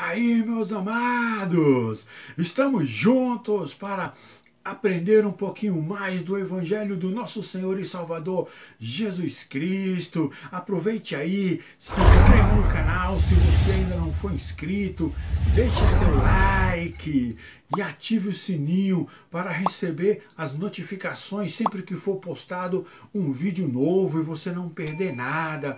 Aí, meus amados, estamos juntos para aprender um pouquinho mais do Evangelho do nosso Senhor e Salvador Jesus Cristo. Aproveite aí, se inscreva no canal se você ainda não for inscrito, deixe seu like e ative o sininho para receber as notificações sempre que for postado um vídeo novo e você não perder nada.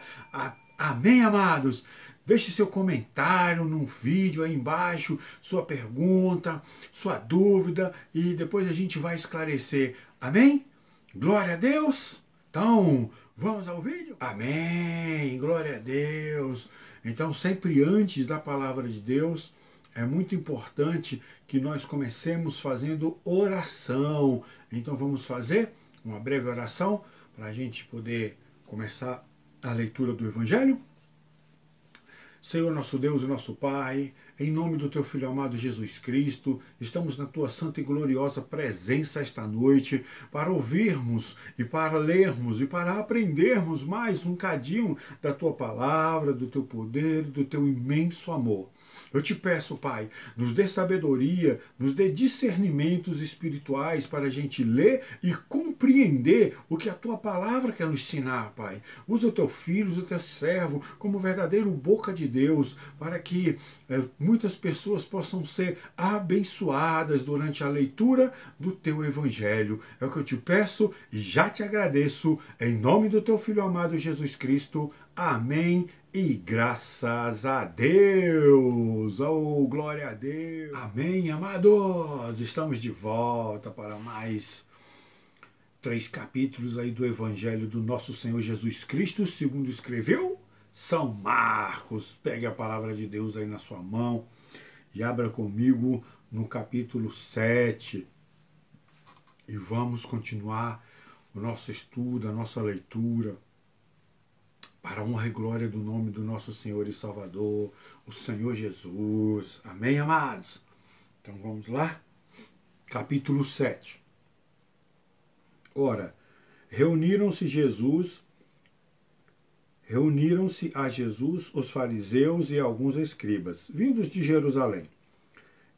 Amém, amados? Deixe seu comentário no vídeo aí embaixo, sua pergunta, sua dúvida e depois a gente vai esclarecer. Amém? Glória a Deus! Então, vamos ao vídeo? Amém! Glória a Deus! Então, sempre antes da palavra de Deus, é muito importante que nós comecemos fazendo oração. Então, vamos fazer uma breve oração para a gente poder começar a leitura do Evangelho? Senhor nosso Deus e nosso Pai, em nome do Teu Filho amado Jesus Cristo, estamos na Tua santa e gloriosa presença esta noite para ouvirmos e para lermos e para aprendermos mais um cadinho da Tua palavra, do Teu poder, do Teu imenso amor. Eu te peço, Pai, nos dê sabedoria, nos dê discernimentos espirituais para a gente ler e compreender o que a Tua palavra quer nos ensinar, Pai. Usa o Teu filho, usa o Teu servo como verdadeiro boca de Deus, para que muitas pessoas possam ser abençoadas durante a leitura do Teu Evangelho. É o que eu te peço e já te agradeço, em nome do Teu Filho amado Jesus Cristo. Amém. E graças a Deus, oh glória a Deus, amém, amados, estamos de volta para mais 3 capítulos aí do Evangelho do nosso Senhor Jesus Cristo, segundo escreveu São Marcos. Pegue a palavra de Deus aí na sua mão e abra comigo no capítulo 7 e vamos continuar o nosso estudo, a nossa leitura, para a honra e glória do nome do nosso Senhor e Salvador, o Senhor Jesus. Amém, amados? Então vamos lá? Capítulo 7. Ora, reuniram-se a Jesus os fariseus e alguns escribas, vindos de Jerusalém.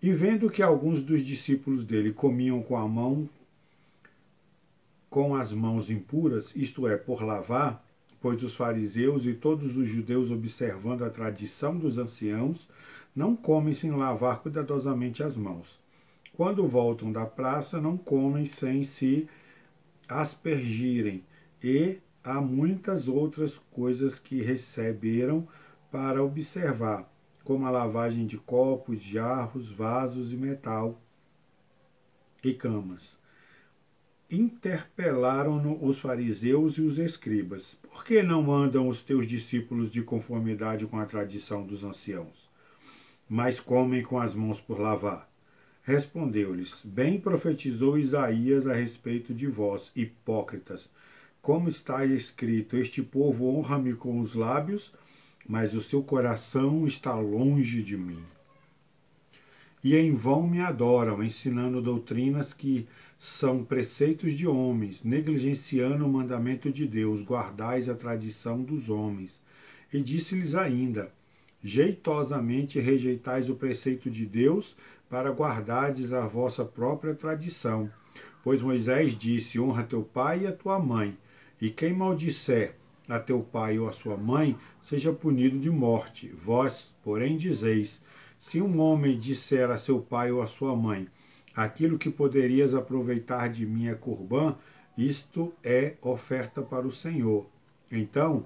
E vendo que alguns dos discípulos dele comiam com as mãos impuras, isto é, por lavar, pois os fariseus e todos os judeus, observando a tradição dos anciãos, não comem sem lavar cuidadosamente as mãos. Quando voltam da praça, não comem sem se aspergirem, e há muitas outras coisas que receberam para observar, como a lavagem de copos, jarros, vasos e metal e camas. Interpelaram-no os fariseus e os escribas: por que não andam os teus discípulos de conformidade com a tradição dos anciãos, mas comem com as mãos por lavar? Respondeu-lhes: bem profetizou Isaías a respeito de vós, hipócritas, como está escrito: este povo honra-me com os lábios, mas o seu coração está longe de mim. E em vão me adoram, ensinando doutrinas que são preceitos de homens, negligenciando o mandamento de Deus, guardais a tradição dos homens. E disse-lhes ainda: jeitosamente rejeitais o preceito de Deus, para guardardes a vossa própria tradição. Pois Moisés disse: honra teu pai e a tua mãe, e quem maldisser a teu pai ou a sua mãe, seja punido de morte. Vós, porém, dizeis: se um homem disser a seu pai ou a sua mãe: aquilo que poderias aproveitar de mim é corbã, isto é oferta para o Senhor. Então,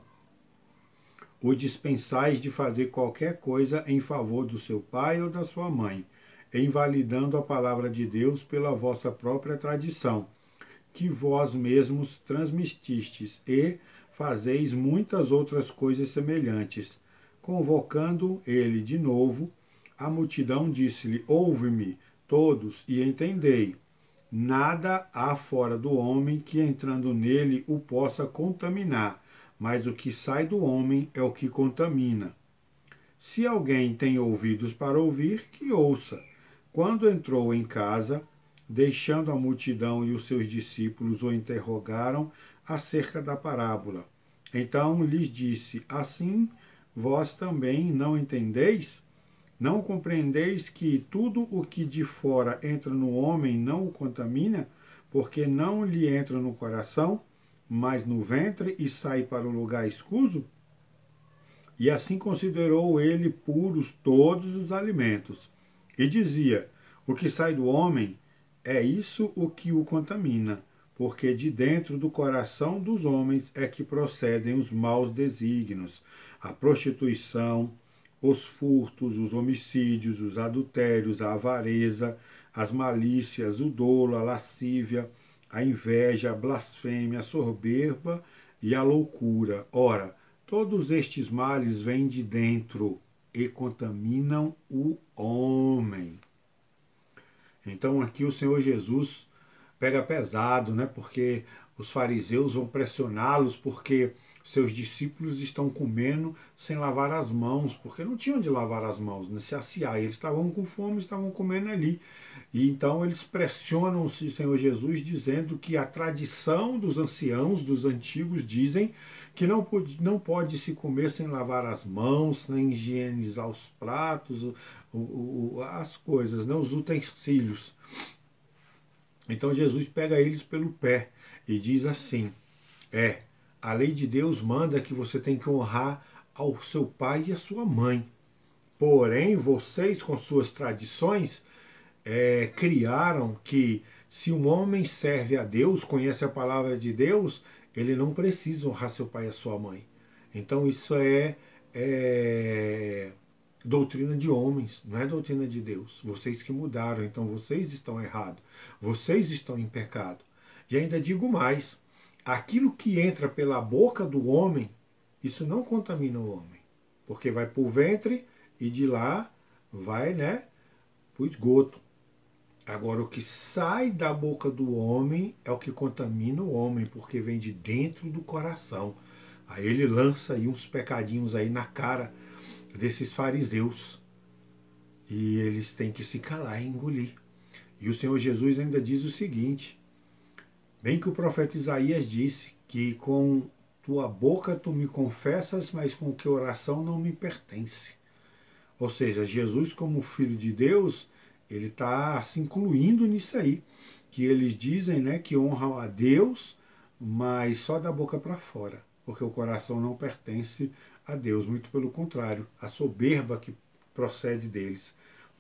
o dispensais de fazer qualquer coisa em favor do seu pai ou da sua mãe, invalidando a palavra de Deus pela vossa própria tradição, que vós mesmos transmitistes, e fazeis muitas outras coisas semelhantes. Convocando ele de novo, a multidão disse-lhe: ouve-me todos e entendei. Nada há fora do homem que, entrando nele, o possa contaminar, mas o que sai do homem é o que contamina. Se alguém tem ouvidos para ouvir, que ouça. Quando entrou em casa, deixando a multidão e os seus discípulos o interrogaram acerca da parábola. Então lhes disse: assim vós também não entendeis? Não compreendeis que tudo o que de fora entra no homem não o contamina, porque não lhe entra no coração, mas no ventre e sai para o lugar escuso? E assim considerou ele puros todos os alimentos. E dizia: o que sai do homem é isso o que o contamina, porque de dentro do coração dos homens é que procedem os maus desígnios, a prostituição, os furtos, os homicídios, os adultérios, a avareza, as malícias, o dolo, a lascívia, a inveja, a blasfêmia, a soberba e a loucura. Ora, todos estes males vêm de dentro e contaminam o homem. Então aqui o Senhor Jesus pega pesado, né? Porque os fariseus vão pressioná-los porque seus discípulos estão comendo sem lavar as mãos, porque não tinham de lavar as mãos, né? Se assear. Eles estavam com fome, estavam comendo ali. E então eles pressionam o Senhor Jesus dizendo que a tradição dos anciãos, dos antigos, dizem que não pode se comer sem lavar as mãos, nem higienizar os pratos, as coisas, né? Os utensílios. Então Jesus pega eles pelo pé e diz assim: a lei de Deus manda que você tem que honrar ao seu pai e à sua mãe. Porém, vocês, com suas tradições, criaram que se um homem serve a Deus, conhece a palavra de Deus, ele não precisa honrar seu pai e a sua mãe. Então isso é doutrina de homens, não é doutrina de Deus. Vocês que mudaram, então vocês estão errados. Vocês estão em pecado. E ainda digo mais, aquilo que entra pela boca do homem, isso não contamina o homem. Porque vai para o ventre e de lá vai, né, para o esgoto. Agora, o que sai da boca do homem é o que contamina o homem, porque vem de dentro do coração. Aí ele lança aí uns pecadinhos aí na cara desses fariseus. E eles têm que se calar e engolir. E o Senhor Jesus ainda diz o seguinte: bem que o profeta Isaías disse que com tua boca tu me confessas, mas com que oração não me pertence. Ou seja, Jesus, como filho de Deus, ele está se incluindo nisso aí, que eles dizem, né, que honram a Deus, mas só da boca para fora, porque o coração não pertence a Deus, muito pelo contrário, a soberba que procede deles.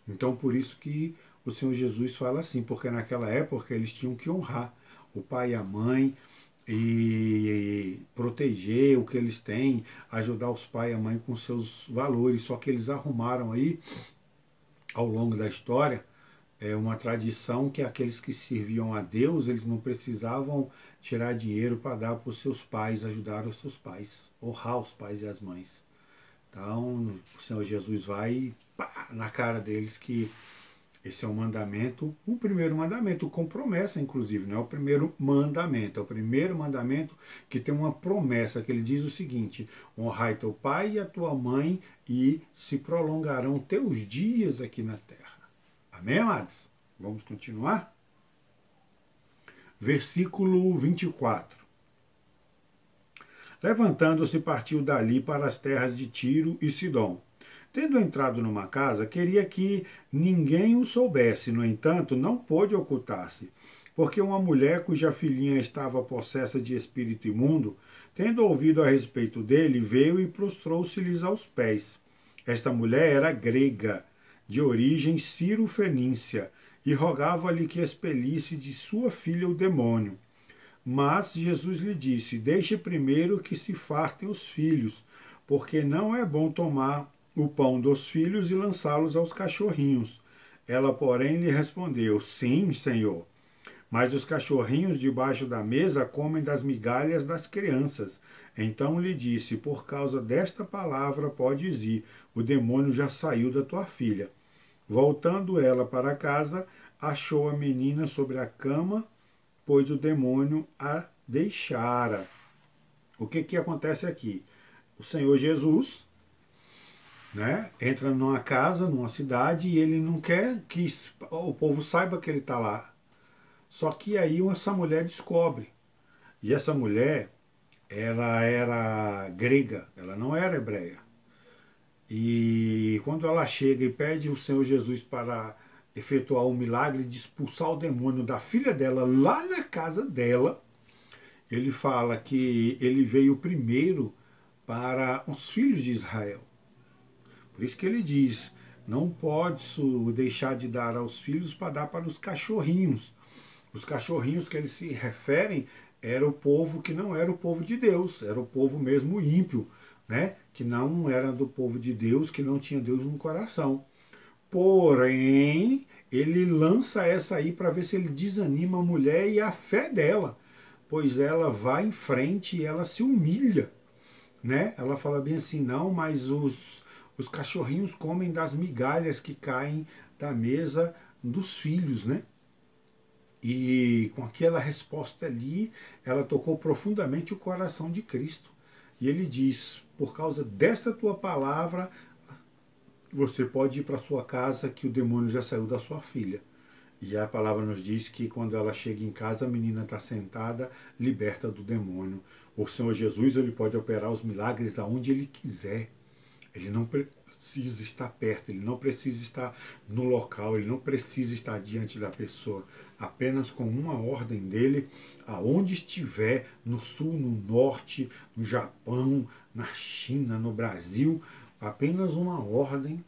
Então, por isso que o Senhor Jesus fala assim, porque naquela época eles tinham que honrar o pai e a mãe e proteger o que eles têm, ajudar os pais e a mãe com seus valores, só que eles arrumaram aí ao longo da história, uma tradição que aqueles que serviam a Deus, eles não precisavam tirar dinheiro para dar para os seus pais, ajudar os seus pais, honrar os pais e as mães. Então, o Senhor Jesus vai na cara deles que esse é um mandamento, o primeiro mandamento, com promessa, inclusive, não é o primeiro mandamento, é o primeiro mandamento que tem uma promessa, que ele diz o seguinte: honrai teu pai e a tua mãe e se prolongarão teus dias aqui na terra. Amém, amados? Vamos continuar? Versículo 24. Levantando-se, partiu dali para as terras de Tiro e Sidom. Tendo entrado numa casa, queria que ninguém o soubesse, no entanto, não pôde ocultar-se, porque uma mulher cuja filhinha estava possessa de espírito imundo, tendo ouvido a respeito dele, veio e prostrou-se-lhes aos pés. Esta mulher era grega, de origem ciro-fenícia, e rogava-lhe que expelisse de sua filha o demônio. Mas Jesus lhe disse: deixe primeiro que se fartem os filhos, porque não é bom tomar o pão dos filhos e lançá-los aos cachorrinhos. Ela, porém, lhe respondeu: sim, Senhor, mas os cachorrinhos debaixo da mesa comem das migalhas das crianças. Então lhe disse: por causa desta palavra podes ir, o demônio já saiu da tua filha. Voltando ela para casa, achou a menina sobre a cama, pois o demônio a deixara. O que acontece aqui? O Senhor Jesus, né, entra numa casa, numa cidade, e ele não quer que o povo saiba que ele está lá. Só que aí essa mulher descobre. E essa mulher, ela era grega, ela não era hebreia. E quando ela chega e pede o Senhor Jesus para efetuar o milagre de expulsar o demônio da filha dela lá na casa dela, ele fala que ele veio primeiro para os filhos de Israel. Por isso que ele diz, não podes deixar de dar aos filhos para dar para os cachorrinhos. Os cachorrinhos que eles se referem era o povo que não era o povo de Deus, era o povo mesmo ímpio, né? Que não era do povo de Deus, que não tinha Deus no coração. Porém, ele lança essa aí para ver se ele desanima a mulher e a fé dela, pois ela vai em frente e ela se humilha, né? Ela fala bem assim, não, mas os cachorrinhos comem das migalhas que caem da mesa dos filhos, né? E com aquela resposta ali, ela tocou profundamente o coração de Cristo. E ele diz, por causa desta tua palavra, você pode ir para sua casa que o demônio já saiu da sua filha. E a palavra nos diz que quando ela chega em casa, a menina está sentada, liberta do demônio. O Senhor Jesus, ele pode operar os milagres aonde ele quiser. Ele não precisa estar perto, ele não precisa estar no local, ele não precisa estar diante da pessoa. Apenas com uma ordem dele, aonde estiver, no sul, no norte, no Japão, na China, no Brasil, apenas uma ordem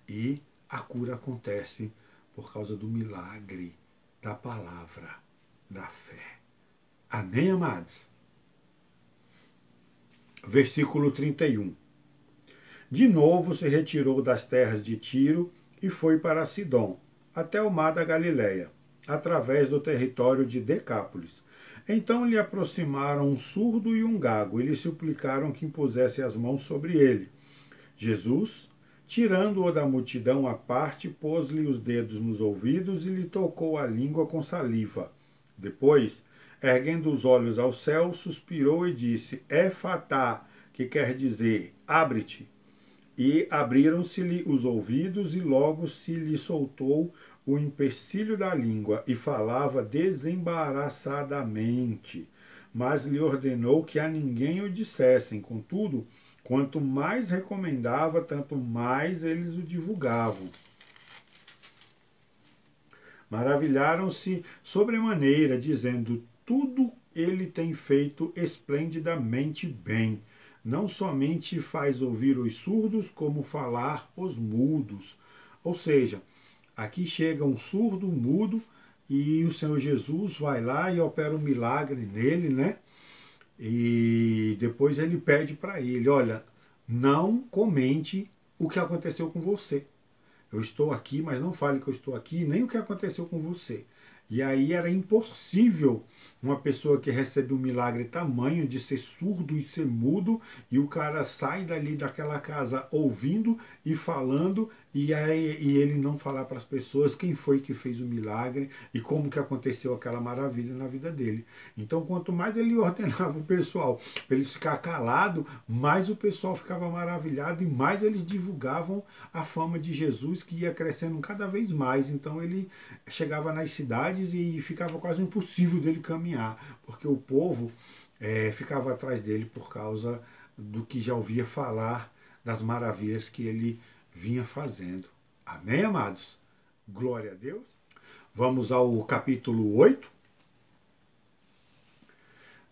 e a cura acontece por causa do milagre da palavra, da fé. Amém, amados? Versículo 31. De novo se retirou das terras de Tiro e foi para Sidom, até o mar da Galileia, através do território de Decápolis. Então lhe aproximaram um surdo e um gago, e lhe suplicaram que impusesse as mãos sobre ele. Jesus, tirando-o da multidão à parte, pôs-lhe os dedos nos ouvidos e lhe tocou a língua com saliva. Depois, erguendo os olhos ao céu, suspirou e disse, Efatá, que quer dizer, abre-te. E abriram-se-lhe os ouvidos, e logo se lhe soltou o empecilho da língua, e falava desembaraçadamente. Mas lhe ordenou que a ninguém o dissessem. Contudo, quanto mais recomendava, tanto mais eles o divulgavam. Maravilharam-se sobremaneira, dizendo, tudo ele tem feito esplendidamente bem. Não somente faz ouvir os surdos, como falar os mudos. Ou seja, aqui chega um surdo, um mudo, e o Senhor Jesus vai lá e opera um milagre nele, né? E depois ele pede para ele, olha, não comente o que aconteceu com você. Eu estou aqui, mas não fale que eu estou aqui, nem o que aconteceu com você. E aí era impossível uma pessoa que recebe um milagre tamanho de ser surdo e ser mudo, e o cara sai dali daquela casa ouvindo e falando, e ele não falar para as pessoas quem foi que fez o milagre e como que aconteceu aquela maravilha na vida dele. Então, quanto mais ele ordenava o pessoal para eles ficar calado, mais o pessoal ficava maravilhado e mais eles divulgavam a fama de Jesus, que ia crescendo cada vez mais. Então ele chegava nas cidades e ficava quase impossível dele caminhar, porque o povo ficava atrás dele por causa do que já ouvia falar das maravilhas que ele vinha fazendo. Amém, amados? Glória a Deus. Vamos ao capítulo 8.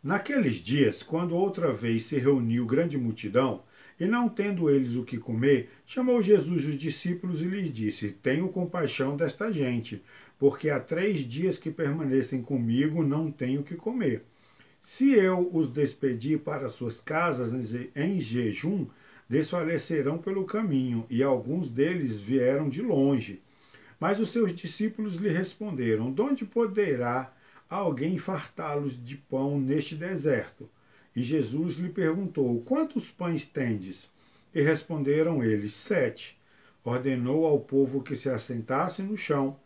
Naqueles dias, quando outra vez se reuniu grande multidão, e não tendo eles o que comer, chamou Jesus os discípulos e lhes disse, tenho compaixão desta gente, porque há 3 dias que permanecem comigo, não tenho o que comer. Se eu os despedir para suas casas em jejum, desfalecerão pelo caminho, e alguns deles vieram de longe. Mas os seus discípulos lhe responderam, de onde poderá alguém fartá-los de pão neste deserto? E Jesus lhe perguntou, quantos pães tendes? E responderam eles, 7. Ordenou ao povo que se assentasse no chão,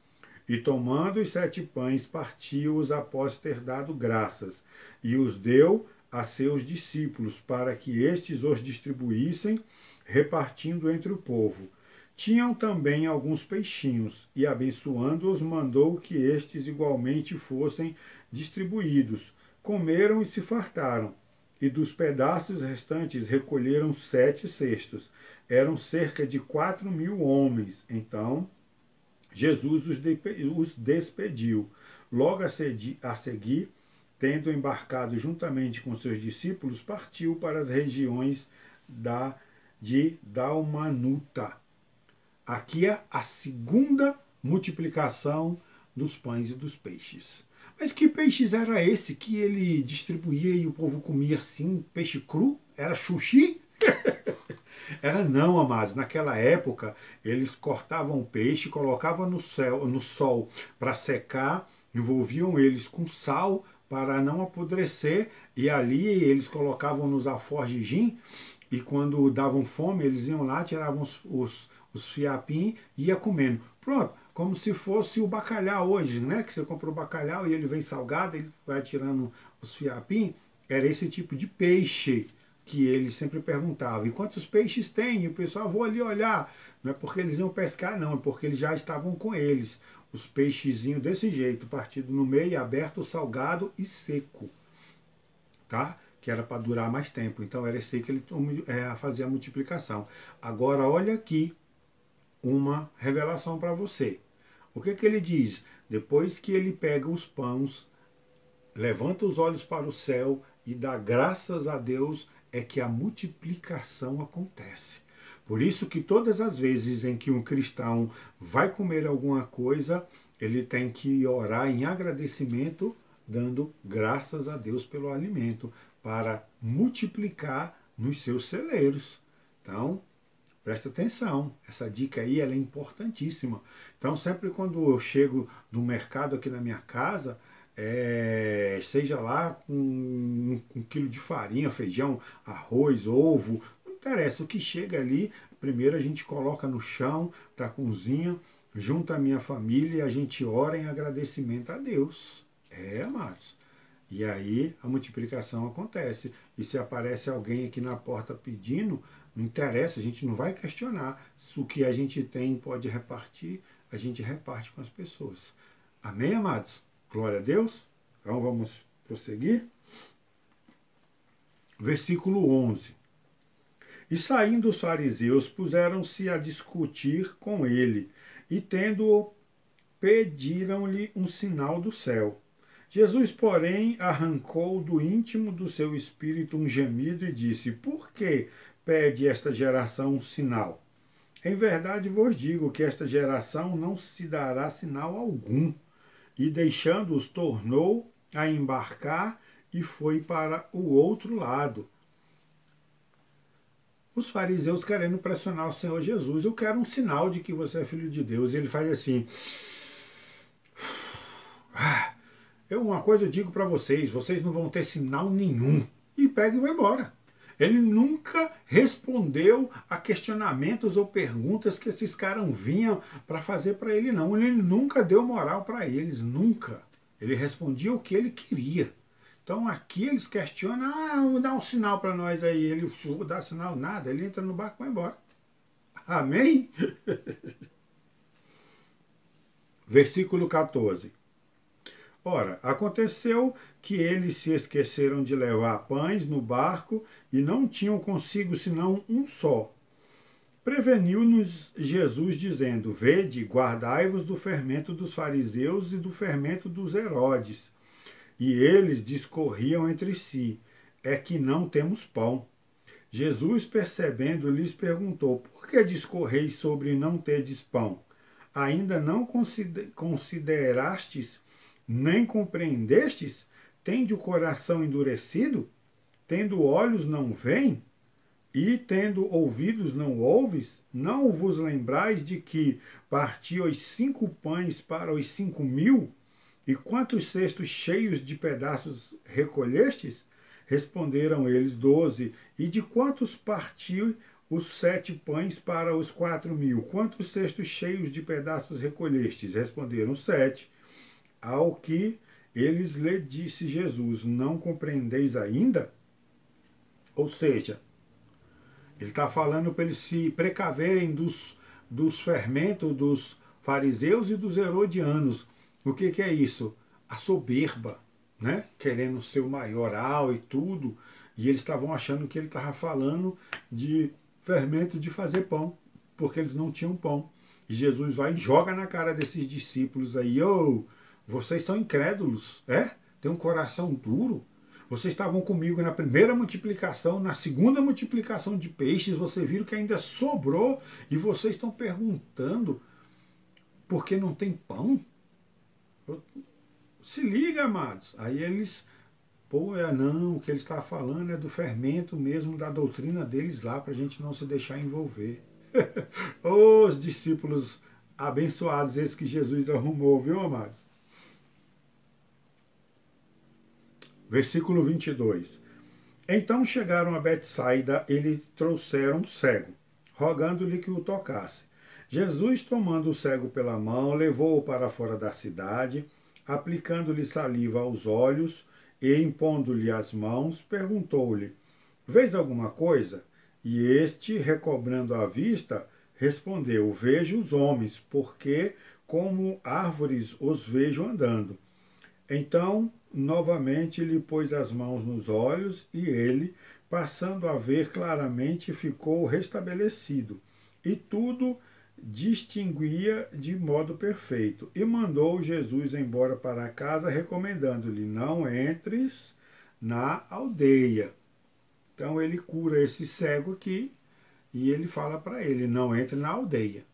e tomando os 7 pães, partiu-os após ter dado graças, e os deu a seus discípulos, para que estes os distribuíssem, repartindo entre o povo. Tinham também alguns peixinhos, e abençoando-os, mandou que estes igualmente fossem distribuídos. Comeram e se fartaram. e dos pedaços restantes recolheram 7 cestos. Eram cerca de 4.000 homens. Então Jesus os despediu. Logo a seguir, tendo embarcado juntamente com seus discípulos, partiu para as regiões de Dalmanuta. Aqui é a segunda multiplicação dos pães e dos peixes. Mas que peixes era esse que ele distribuía e o povo comia assim? Peixe cru? Era sushi? Era não, amados. Naquela época, eles cortavam o peixe, colocavam no sol para secar, envolviam eles com sal para não apodrecer, e ali eles colocavam nos alforjejim, e quando davam fome, eles iam lá, tiravam os fiapim e ia comendo. Pronto, como se fosse o bacalhau hoje, né? Que você compra o bacalhau e ele vem salgado, ele vai tirando os fiapim. Era esse tipo de peixe que ele sempre perguntava. E quantos peixes tem? E o pessoal, vou ali olhar. Não é porque eles iam pescar, não, é porque eles já estavam com eles. Os peixezinhos desse jeito, partido no meio, aberto, salgado e seco. Tá? Que era para durar mais tempo. Então era esse aí que ele fazia a multiplicação. Agora olha aqui uma revelação para você. O que ele diz? Depois que ele pega os pães, levanta os olhos para o céu e dá graças a Deus, é que a multiplicação acontece. Por isso que todas as vezes em que um cristão vai comer alguma coisa, ele tem que orar em agradecimento, dando graças a Deus pelo alimento, para multiplicar nos seus celeiros. Então, presta atenção, essa dica aí ela é importantíssima. Então, sempre quando eu chego no mercado aqui na minha casa, seja lá com um quilo de farinha, feijão, arroz, ovo, não interessa, o que chega ali, primeiro a gente coloca no chão da cozinha, junto à minha família, e a gente ora em agradecimento a Deus. Amados. E aí a multiplicação acontece. E se aparece alguém aqui na porta pedindo, não interessa, a gente não vai questionar. Se o que a gente tem pode repartir, a gente reparte com as pessoas. Amém, amados? Glória a Deus. Então vamos prosseguir. Versículo 11. E saindo os fariseus, puseram-se a discutir com ele, e tendo-o, pediram-lhe um sinal do céu. Jesus, porém, arrancou do íntimo do seu espírito um gemido e disse: Por que pede esta geração um sinal? Em verdade vos digo que esta geração não se dará sinal algum. E deixando-os, tornou a embarcar e foi para o outro lado. Os fariseus querendo pressionar o Senhor Jesus: eu quero um sinal de que você é filho de Deus. E ele faz assim: uma coisa eu digo para vocês, vocês não vão ter sinal nenhum. E pega e vai embora. Ele nunca respondeu a questionamentos ou perguntas que esses caras vinham para fazer para ele, não. Ele nunca deu moral para eles, nunca. Ele respondia o que ele queria. Então aqui eles questionam: dá um sinal para nós aí. Ele não dá sinal, nada. Ele entra no barco e vai embora. Amém? Versículo 14. Ora, aconteceu que eles se esqueceram de levar pães no barco e não tinham consigo senão um só. Preveniu-nos Jesus, dizendo: Vede, guardai-vos do fermento dos fariseus e do fermento dos Herodes. E eles discorriam entre si: É que não temos pão. Jesus, percebendo, lhes perguntou: Por que discorreis sobre não terdes pão? Ainda não considerastes, nem compreendestes? Tende o coração endurecido? Tendo olhos não veem? E tendo ouvidos não ouves? Não vos lembrais de que parti os 5 pães para os 5.000? E quantos cestos cheios de pedaços recolhestes? Responderam eles: 12. E de quantos partiu os 7 pães para os 4.000? Quantos cestos cheios de pedaços recolhestes? Responderam: 7. Ao que eles lhe disse Jesus: Não compreendeis ainda? Ou seja, ele está falando para eles se precaverem dos fermentos dos fariseus e dos herodianos. O que é isso? A soberba, né? Querendo ser o maioral e tudo. E eles estavam achando que ele estava falando de fermento de fazer pão, porque eles não tinham pão. E Jesus vai e joga na cara desses discípulos aí: ô, vocês são incrédulos, é? Tem um coração duro? Vocês estavam comigo na primeira multiplicação, na segunda multiplicação de peixes, vocês viram que ainda sobrou e vocês estão perguntando por que não tem pão? Se liga, amados. Aí eles, pô, não, o que ele está falando é do fermento mesmo, da doutrina deles lá, para a gente não se deixar envolver. Os discípulos abençoados, esses que Jesus arrumou, viu, amados? Versículo 22. Então chegaram a Betsaida e lhe trouxeram um cego, rogando-lhe que o tocasse. Jesus, tomando o cego pela mão, levou-o para fora da cidade, aplicando-lhe saliva aos olhos e impondo-lhe as mãos, perguntou-lhe: Vês alguma coisa? E este, recobrando a vista, respondeu: Vejo os homens, porque como árvores os vejo andando. Então, novamente lhe pôs as mãos nos olhos, e ele, passando a ver claramente, ficou restabelecido, e tudo distinguia de modo perfeito. E mandou Jesus embora para casa, recomendando-lhe: não entres na aldeia. Então ele cura esse cego aqui, e ele fala para ele: não entre na aldeia.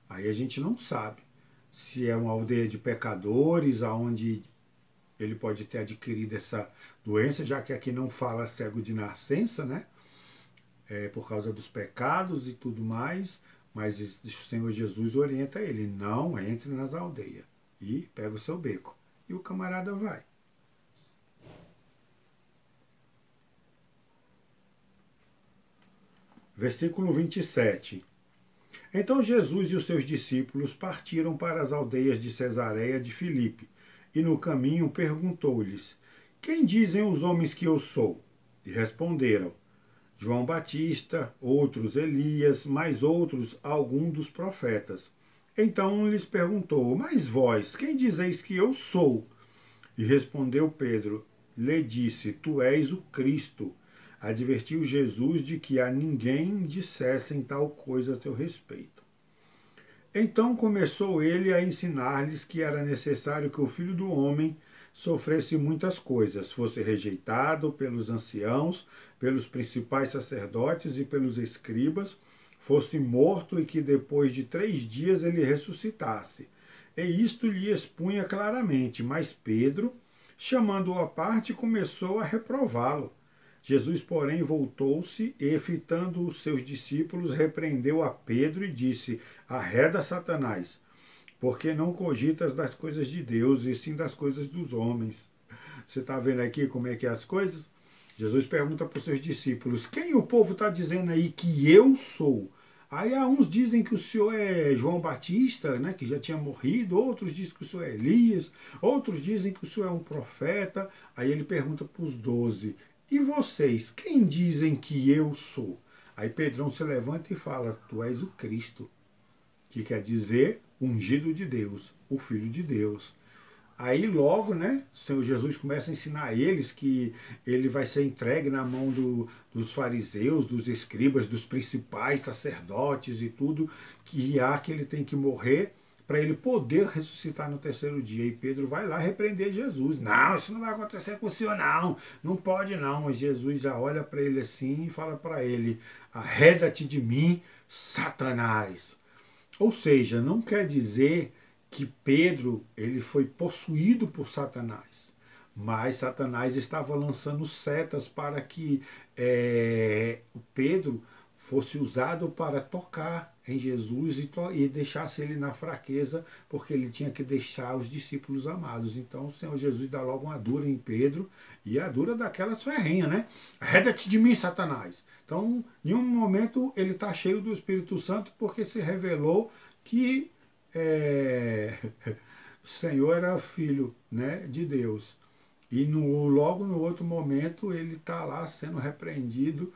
Aí a gente não sabe se é uma aldeia de pecadores, aonde ele pode ter adquirido essa doença, já que aqui não fala cego de nascença, né? Por causa dos pecados e tudo mais, mas o Senhor Jesus orienta ele: não entre nas aldeias. E pega o seu beco. E o camarada vai. Versículo 27. Então Jesus e os seus discípulos partiram para as aldeias de Cesareia de Filipe, e no caminho perguntou-lhes: Quem dizem os homens que eu sou? E responderam: João Batista, outros Elias, mais outros algum dos profetas. Então lhes perguntou: Mas vós, quem dizeis que eu sou? E respondeu Pedro, lhe disse: Tu és o Cristo. Advertiu Jesus de que a ninguém dissessem tal coisa a seu respeito. Então começou ele a ensinar-lhes que era necessário que o Filho do Homem sofresse muitas coisas, fosse rejeitado pelos anciãos, pelos principais sacerdotes e pelos escribas, fosse morto e que depois de 3 dias ele ressuscitasse. E isto lhe expunha claramente, mas Pedro, chamando-o à parte, começou a reprová-lo. Jesus, porém, voltou-se e, fitando os seus discípulos, repreendeu a Pedro e disse: Arreda, Satanás, porque não cogitas das coisas de Deus, e sim das coisas dos homens. Você está vendo aqui como é que é as coisas? Jesus pergunta para os seus discípulos: quem o povo está dizendo aí que eu sou? Aí há uns dizem que o senhor é João Batista, né, que já tinha morrido, outros dizem que o senhor é Elias, outros dizem que o senhor é um profeta. Aí ele pergunta para os 12: e vocês, quem dizem que eu sou? Aí Pedrão se levanta e fala: tu és o Cristo, que quer dizer ungido de Deus, o Filho de Deus. Aí logo, né, o Senhor Jesus começa a ensinar a eles que ele vai ser entregue na mão dos fariseus, dos escribas, dos principais sacerdotes e tudo, que ele tem que morrer para ele poder ressuscitar no 3º dia. E Pedro vai lá repreender Jesus. Não, isso não vai acontecer com o senhor, não. Não pode, não. Mas Jesus já olha para ele assim e fala para ele: arreda-te de mim, Satanás. Ou seja, não quer dizer que Pedro ele foi possuído por Satanás, mas Satanás estava lançando setas para que Pedro fosse usado para tocar em Jesus e deixasse ele na fraqueza, porque ele tinha que deixar os discípulos amados. Então o Senhor Jesus dá logo uma dura em Pedro, e a dura daquelas ferrenhas, né? Arreda-te de mim, Satanás. Então, em um momento, ele está cheio do Espírito Santo, porque se revelou que o Senhor era filho, né, de Deus. E logo no outro momento ele está lá sendo repreendido,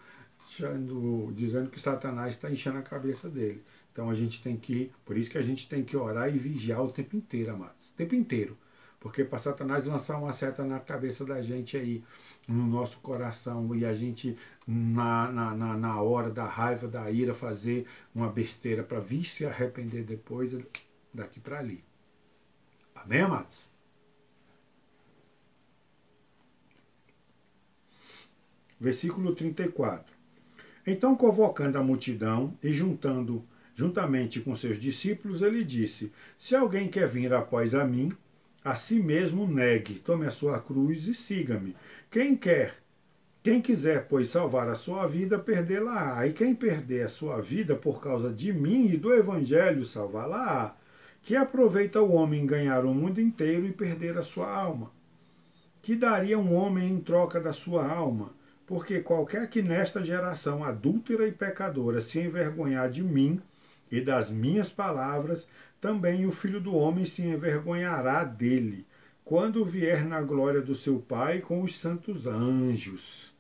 dizendo que Satanás está enchendo a cabeça dele. Então a gente tem que, por isso que a gente tem que orar e vigiar o tempo inteiro, amados. O tempo inteiro. Porque para Satanás lançar uma seta na cabeça da gente aí, no nosso coração, e a gente, na hora da raiva, da ira, fazer uma besteira para vir se arrepender depois, daqui para ali. Amém, amados? Versículo 34. Então, convocando a multidão e juntamente com seus discípulos, ele disse: Se alguém quer vir após a mim, a si mesmo negue, tome a sua cruz e siga-me. Quem quiser, pois, salvar a sua vida, perdê-la-á. E quem perder a sua vida por causa de mim e do evangelho, salvá-la-á. Que aproveita o homem ganhar o mundo inteiro e perder a sua alma? Que daria um homem em troca da sua alma? Porque qualquer que nesta geração adúltera e pecadora se envergonhar de mim e das minhas palavras, também o Filho do Homem se envergonhará dele, quando vier na glória do seu Pai com os santos anjos.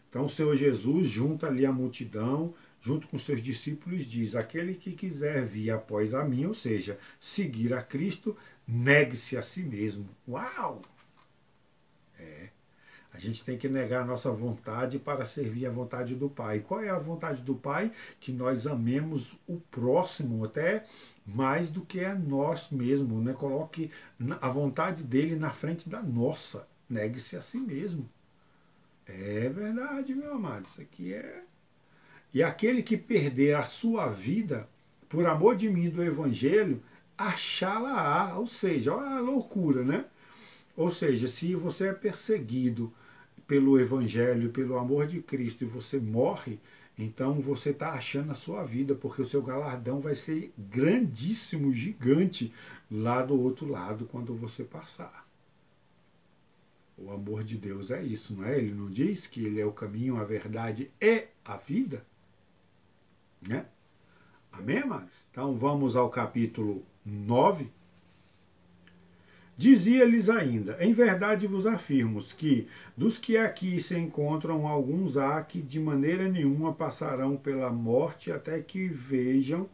Então o Senhor Jesus junta ali a multidão, junto com seus discípulos, diz: aquele que quiser vir após a mim, ou seja, seguir a Cristo, negue-se a si mesmo. Uau! A gente tem que negar a nossa vontade para servir a vontade do Pai. Qual é a vontade do Pai? Que nós amemos o próximo até mais do que a nós mesmos. Né? Coloque a vontade dele na frente da nossa. Negue-se a si mesmo. É verdade, meu amado. Isso aqui é... E aquele que perder a sua vida, por amor de mim e do Evangelho, achá-la-á. Ou seja, olha a loucura, né? Ou seja, se você é perseguido pelo Evangelho, pelo amor de Cristo, e você morre, então você está achando a sua vida, porque o seu galardão vai ser grandíssimo, gigante, lá do outro lado, quando você passar. O amor de Deus é isso, não é? Ele não diz que ele é o caminho, a verdade e a vida? Né? Amém, amados? Então vamos ao capítulo 9. Dizia-lhes ainda: em verdade vos afirmo que, dos que aqui se encontram, alguns há que de maneira nenhuma passarão pela morte até que vejam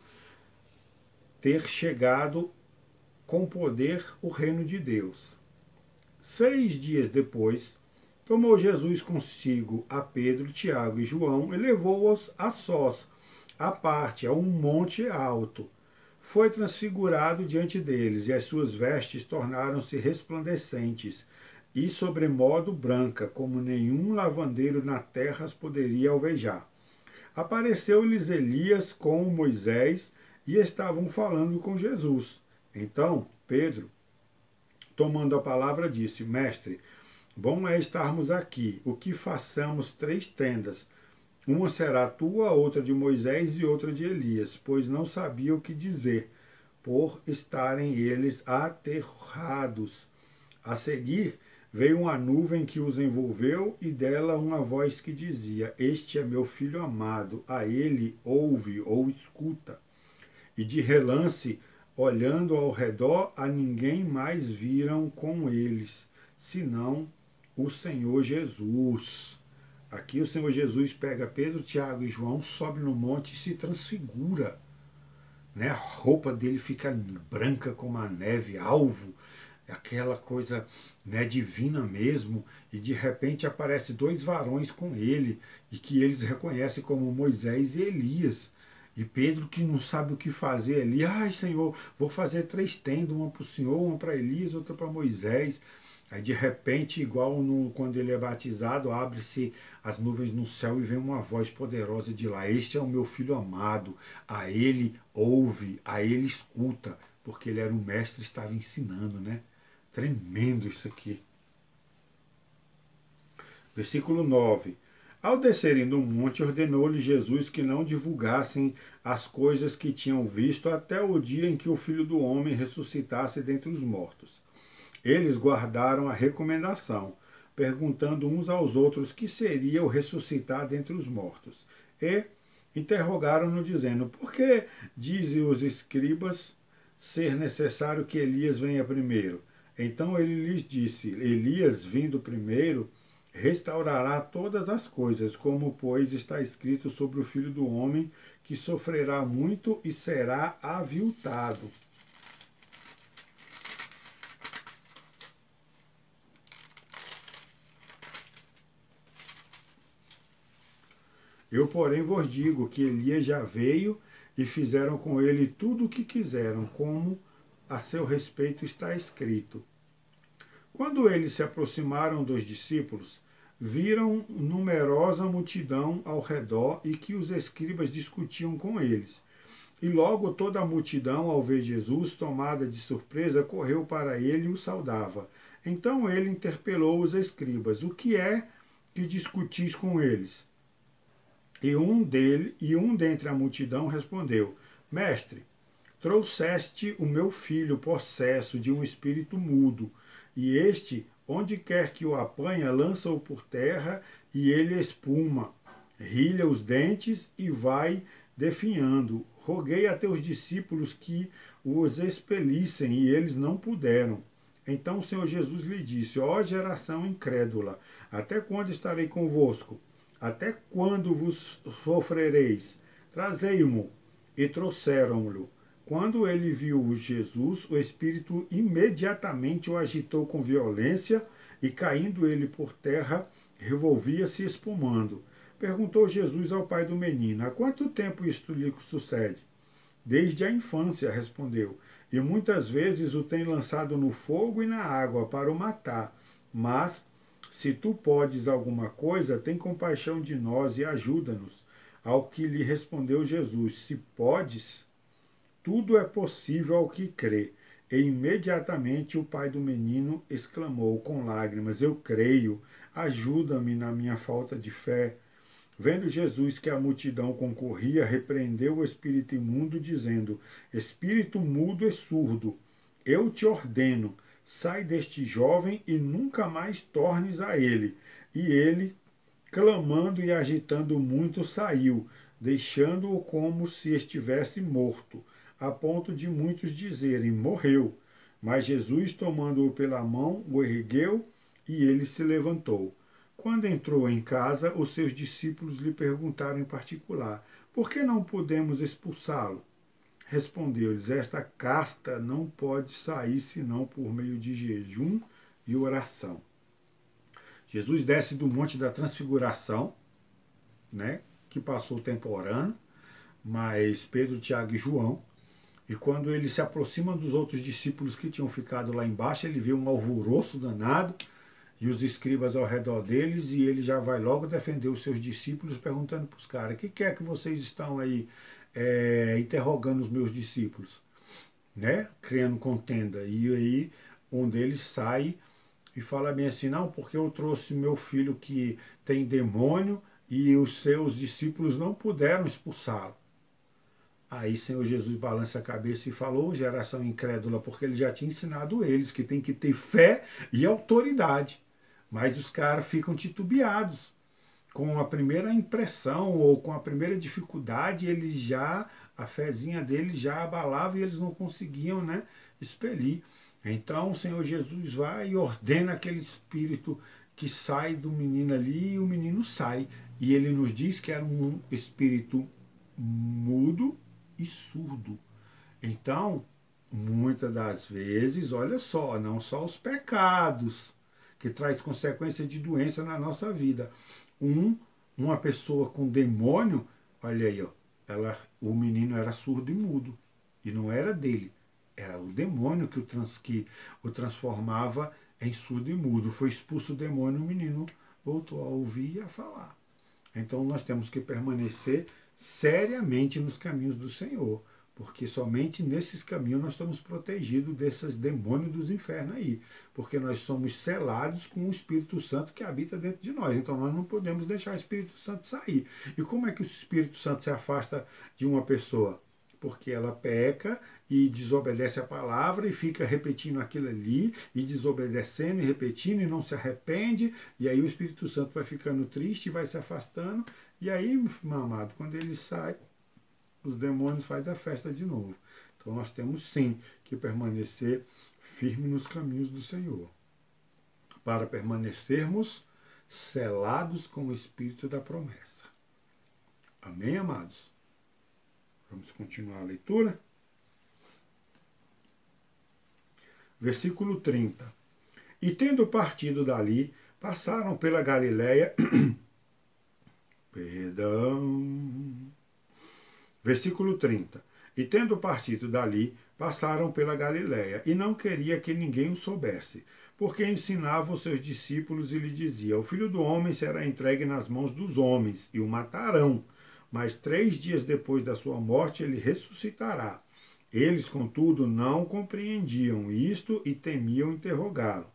ter chegado com poder o reino de Deus. 6 dias depois, tomou Jesus consigo a Pedro, Tiago e João e levou-os a sós, à parte, a um monte alto. Foi transfigurado diante deles, e as suas vestes tornaram-se resplandecentes, e sobremodo branca, como nenhum lavandeiro na terra as poderia alvejar. Apareceu-lhes Elias com Moisés, e estavam falando com Jesus. Então Pedro, tomando a palavra, disse: Mestre, bom é estarmos aqui. O que façamos 3 tendas? Uma será tua, outra de Moisés e outra de Elias, pois não sabia o que dizer, por estarem eles aterrados. A seguir, veio uma nuvem que os envolveu e dela uma voz que dizia: Este é meu filho amado, a ele ouve ou escuta. E de relance, olhando ao redor, a ninguém mais viram com eles, senão o Senhor Jesus. Aqui o Senhor Jesus pega Pedro, Tiago e João, sobe no monte e se transfigura. Né? A roupa dele fica branca como a neve, alvo, aquela coisa, né, divina mesmo. E de repente aparece 2 varões com ele, e que eles reconhecem como Moisés e Elias. E Pedro, que não sabe o que fazer ali: ai, Senhor, vou fazer 3 tendas, uma para o Senhor, uma para Elias, outra para Moisés. Aí de repente, igual quando ele é batizado, abre-se as nuvens no céu e vem uma voz poderosa de lá: Este é o meu filho amado, a ele ouve, a ele escuta, porque ele era um mestre e estava ensinando, né? Tremendo isso aqui. Versículo 9. Ao descerem do monte, ordenou-lhe Jesus que não divulgassem as coisas que tinham visto até o dia em que o Filho do Homem ressuscitasse dentre os mortos. Eles guardaram a recomendação, perguntando uns aos outros que seria o ressuscitar dentre os mortos. E interrogaram-no, dizendo: Por que dizem os escribas ser necessário que Elias venha primeiro? Então ele lhes disse: Elias, vindo primeiro, restaurará todas as coisas, como, pois, está escrito sobre o Filho do Homem, que sofrerá muito e será aviltado. Eu, porém, vos digo que Elias já veio e fizeram com ele tudo o que quiseram, como a seu respeito está escrito. Quando eles se aproximaram dos discípulos, viram numerosa multidão ao redor e que os escribas discutiam com eles. E logo toda a multidão, ao ver Jesus, tomada de surpresa, correu para ele e o saudava. Então ele interpelou os escribas: o que é que discutis com eles? E um dentre a multidão respondeu: Mestre, trouxeste o meu filho possesso de um espírito mudo, e este, onde quer que o apanha, lança-o por terra, e ele espuma, rilha os dentes e vai definhando. Roguei a teus discípulos que os expelissem, e eles não puderam. Então o Senhor Jesus lhe disse: ó geração incrédula, até quando estarei convosco? Até quando vos sofrereis? Trazei-mo. E trouxeram-no. Quando ele viu Jesus, o espírito imediatamente o agitou com violência, e caindo ele por terra, revolvia-se espumando. Perguntou Jesus ao pai do menino: há quanto tempo isto lhe sucede? Desde a infância, respondeu, e muitas vezes o tem lançado no fogo e na água para o matar. Mas, se tu podes alguma coisa, tem compaixão de nós e ajuda-nos. Ao que lhe respondeu Jesus: se podes, tudo é possível ao que crê. E imediatamente o pai do menino exclamou com lágrimas: eu creio, ajuda-me na minha falta de fé. Vendo Jesus que a multidão concorria, repreendeu o espírito imundo, dizendo: espírito mudo e surdo, eu te ordeno, sai deste jovem e nunca mais tornes a ele. E ele, clamando e agitando muito, saiu, deixando-o como se estivesse morto, a ponto de muitos dizerem: morreu. Mas Jesus, tomando-o pela mão, o ergueu e ele se levantou. Quando entrou em casa, os seus discípulos lhe perguntaram em particular: por que não podemos expulsá-lo? Respondeu-lhes: esta casta não pode sair senão por meio de jejum e oração. Jesus desce do Monte da Transfiguração, né, que passou o tempo orando, mas Pedro, Tiago e João. E quando ele se aproxima dos outros discípulos que tinham ficado lá embaixo, ele vê um alvoroço danado e os escribas ao redor deles, e ele já vai logo defender os seus discípulos, perguntando para os caras: o que é que vocês estão aí interrogando os meus discípulos? Né? Criando contenda. E aí um deles sai e fala bem assim: não, porque eu trouxe meu filho que tem demônio e os seus discípulos não puderam expulsá-lo. Aí Senhor Jesus balança a cabeça e falou: geração incrédula, porque ele já tinha ensinado eles que tem que ter fé e autoridade. Mas os caras ficam titubeados. Com a primeira impressão ou com a primeira dificuldade, a fezinha deles já abalava e eles não conseguiam, né, expelir. Então o Senhor Jesus vai e ordena aquele espírito que sai do menino ali, e o menino sai. E ele nos diz que era um espírito mudo e surdo. Então, muitas das vezes, olha só, não só os pecados que traz consequência de doença na nossa vida. Uma pessoa com demônio, olha aí, ó, o menino era surdo e mudo. E não era dele, era o demônio que o transformava em surdo e mudo. Foi expulso o demônio, o menino voltou a ouvir e a falar. Então nós temos que permanecer seriamente nos caminhos do Senhor, porque somente nesses caminhos nós estamos protegidos desses demônios dos infernos aí, porque nós somos selados com o Espírito Santo que habita dentro de nós, então nós não podemos deixar o Espírito Santo sair. E como é que o Espírito Santo se afasta de uma pessoa? Porque ela peca e desobedece a palavra e fica repetindo aquilo ali, e desobedecendo e repetindo e não se arrepende, e aí o Espírito Santo vai ficando triste e vai se afastando, e aí, meu amado, quando ele sai, os demônios fazem a festa de novo. Então nós temos sim que permanecer firme nos caminhos do Senhor, para permanecermos selados com o Espírito da promessa. Amém, amados? Vamos continuar a leitura. Versículo 30. E tendo partido dali, passaram pela Galiléia, Perdão. Versículo 30. E tendo partido dali, passaram pela Galiléia, e não queria que ninguém o soubesse, porque ensinava os seus discípulos e lhe dizia: o Filho do Homem será entregue nas mãos dos homens, e o matarão, mas 3 dias depois da sua morte ele ressuscitará. Eles, contudo, não compreendiam isto e temiam interrogá-lo.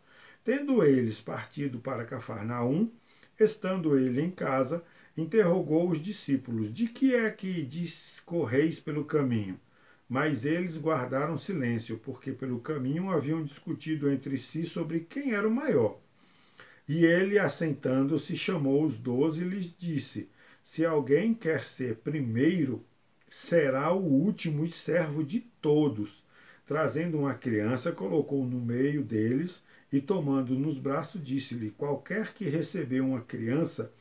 Tendo eles partido para Cafarnaum, estando ele em casa, interrogou os discípulos: de que é que discorreis pelo caminho? Mas eles guardaram silêncio, porque pelo caminho haviam discutido entre si sobre quem era o maior. E ele, assentando-se, chamou os 12 e lhes disse: se alguém quer ser primeiro, será o último e servo de todos. Trazendo uma criança, colocou no meio deles e, tomando nos braços, disse-lhe: qualquer que receber uma criança,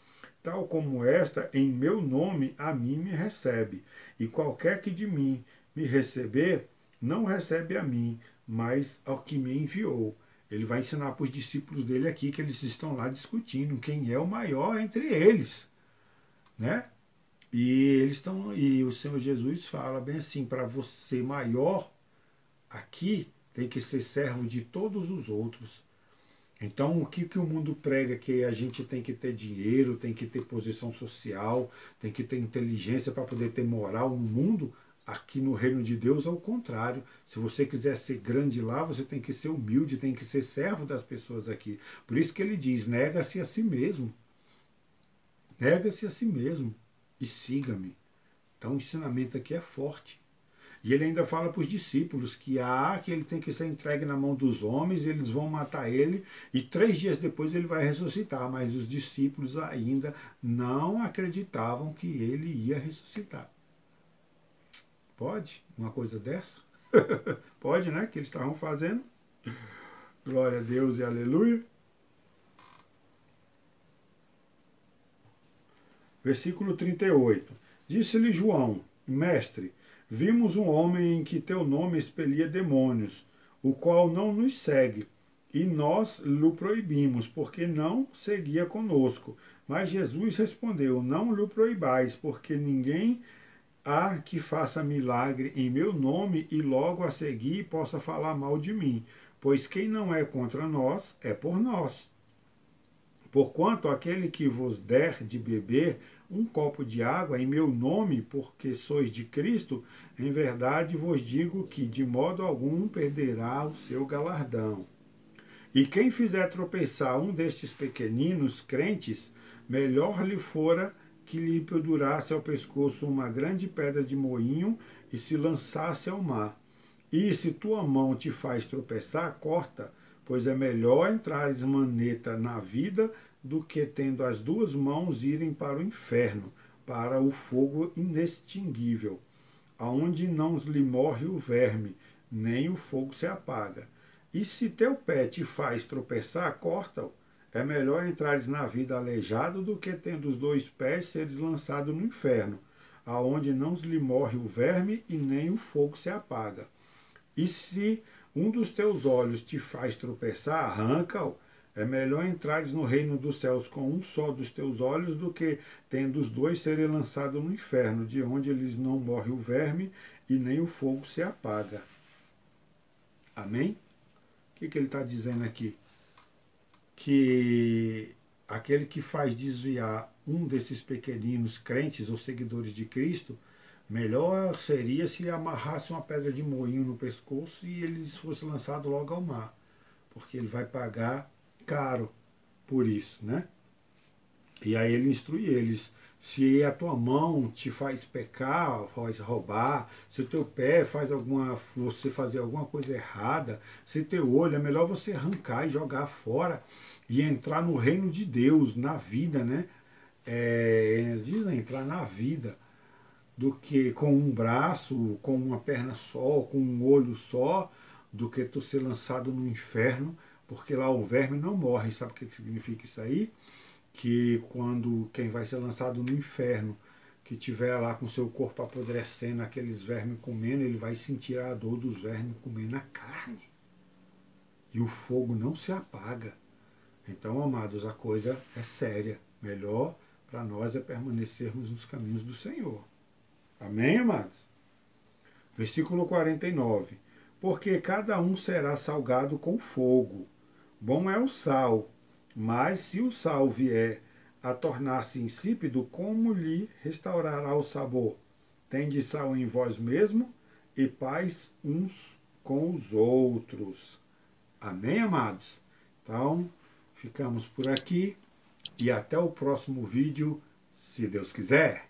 tal como esta, em meu nome, a mim me recebe. E qualquer que de mim me receber, não recebe a mim, mas ao que me enviou. Ele vai ensinar para os discípulos dele aqui que eles estão lá discutindo quem é o maior entre eles, né? E o Senhor Jesus fala bem assim: para você maior aqui tem que ser servo de todos os outros. Então, o que o mundo prega? Que a gente tem que ter dinheiro, tem que ter posição social, tem que ter inteligência para poder ter moral no mundo. Aqui no reino de Deus é o contrário. Se você quiser ser grande lá, você tem que ser humilde, tem que ser servo das pessoas aqui. Por isso que ele diz: nega-se a si mesmo. Nega-se a si mesmo e siga-me. Então, o ensinamento aqui é forte. E ele ainda fala para os discípulos que ele tem que ser entregue na mão dos homens, eles vão matar ele, e 3 dias depois ele vai ressuscitar. Mas os discípulos ainda não acreditavam que ele ia ressuscitar. Pode uma coisa dessa? Pode, né? Que eles estavam fazendo. Glória a Deus e aleluia. Versículo 38. Disse-lhe João: mestre, vimos um homem em que teu nome expelia demônios, o qual não nos segue, e nós lhe proibimos, porque não seguia conosco. Mas Jesus respondeu: não lhe proibais, porque ninguém há que faça milagre em meu nome e logo a seguir possa falar mal de mim, pois quem não é contra nós é por nós. Porquanto aquele que vos der de beber um copo de água em meu nome, porque sois de Cristo, em verdade vos digo que de modo algum perderá o seu galardão. E quem fizer tropeçar um destes pequeninos crentes, melhor lhe fora que lhe pendurasse ao pescoço uma grande pedra de moinho e se lançasse ao mar. E se tua mão te faz tropeçar, corta, pois é melhor entrares maneta na vida do que tendo as 2 mãos irem para o inferno, para o fogo inextinguível, aonde não lhe morre o verme, nem o fogo se apaga. E se teu pé te faz tropeçar, corta-o. É melhor entrares na vida aleijado do que tendo os 2 pés seres lançado no inferno, aonde não lhe morre o verme e nem o fogo se apaga. E se um dos teus olhos te faz tropeçar, arranca-o. É melhor entrares no reino dos céus com um só dos teus olhos do que, tendo os 2, serem lançados no inferno, de onde eles não morre o verme e nem o fogo se apaga. Amém? O que ele está dizendo aqui? Que aquele que faz desviar um desses pequeninos crentes ou seguidores de Cristo, melhor seria se amarrasse uma pedra de moinho no pescoço e ele fosse lançado logo ao mar, porque ele vai pagar caro por isso, né? E aí ele instrui eles: se a tua mão te faz pecar, faz roubar, se o teu pé faz você fazer alguma coisa errada, se teu olho, é melhor você arrancar e jogar fora e entrar no reino de Deus, na vida, né? Diz entrar na vida, do que com um braço, com uma perna só, com um olho só, do que tu ser lançado no inferno, porque lá o verme não morre. Sabe o que significa isso aí? Que quando quem vai ser lançado no inferno, que tiver lá com seu corpo apodrecendo, aqueles vermes comendo, ele vai sentir a dor dos vermes comendo a carne. E o fogo não se apaga. Então, amados, a coisa é séria. Melhor para nós é permanecermos nos caminhos do Senhor. Amém, amados? Versículo 49. Porque cada um será salgado com fogo. Bom é o sal, mas se o sal vier a tornar-se insípido, como lhe restaurará o sabor? Tende sal em vós mesmo e paz uns com os outros. Amém, amados? Então, ficamos por aqui e até o próximo vídeo, se Deus quiser.